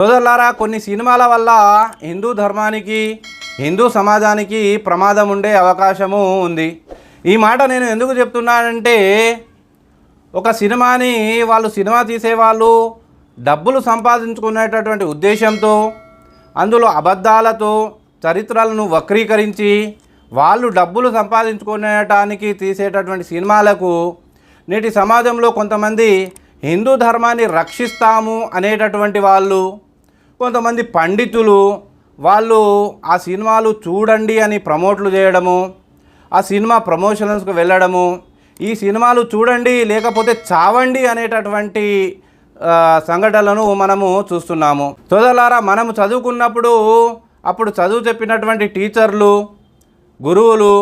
సోదరులారా, కొన్ని సినిమాల వల్ల హిందూ ధర్మానికి, హిందూ సమాజానికి ప్రమాదం ఉండే అవకాశము ఉంది. ఈ మాట నేను ఎందుకు చెప్తున్నానంటే, ఒక సినిమాని సినిమా తీసేవాళ్ళు డబ్బులు సంపాదించుకునేటటువంటి ఉద్దేశంతో, అందులో అబద్ధాలతో చరిత్రలను వక్రీకరించి వాళ్ళు డబ్బులు సంపాదించుకునేటానికి తీసేటటువంటి సినిమాలకు నేటి సమాజంలో కొంతమంది హిందూ ధర్మాన్ని రక్షిస్తాము అనేటటువంటి వాళ్ళు, కొంతమంది పండితులు వాళ్ళు ఆ సినిమాలు చూడండి అని ప్రమోట్లు చేయడము, ఆ సినిమా ప్రమోషన్స్కి వెళ్ళడము, ఈ సినిమాలు చూడండి లేకపోతే చావండి అనేటటువంటి సంఘటనలను మనము చూస్తున్నాము. సోదరులారా, మనము చదువుకున్నప్పుడు అప్పుడు చదువు చెప్పినటువంటి టీచర్లు, గురువులు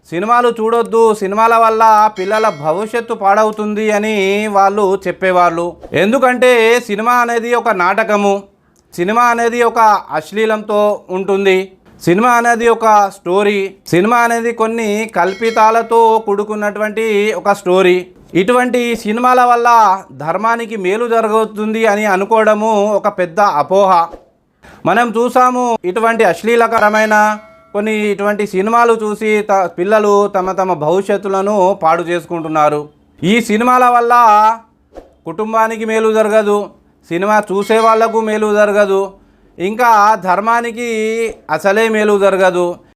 సినిమాలు చూడొద్దు, సినిమాల వల్ల పిల్లల భవిష్యత్తు పాడవుతుంది అని వాళ్ళు చెప్పేవాళ్ళు. ఎందుకంటే సినిమా అనేది ఒక నాటకము, సినిమా అనేది ఒక అశ్లీలంతో ఉంటుంది, సినిమా అనేది ఒక స్టోరీ, సినిమా అనేది కొన్ని కల్పితాలతో కూడుకున్నటువంటి ఒక స్టోరీ. ఇటువంటి సినిమాల వల్ల ధర్మానికి మేలు జరుగుతుంది అని అనుకోవడము ఒక పెద్ద అపోహ. మనం చూసాము, ఇటువంటి అశ్లీలకరమైన కొన్ని ఇటువంటి సినిమాలు చూసి పిల్లలు తమ భవిష్యత్తులను పాడు చేసుకుంటున్నారు. ఈ సినిమాల వల్ల కుటుంబానికి మేలు జరగదు, సినిమా చూసే వాళ్లకు మేలు జరగదు, ఇంకా ధర్మానికి అసలే మేలు జరగదు.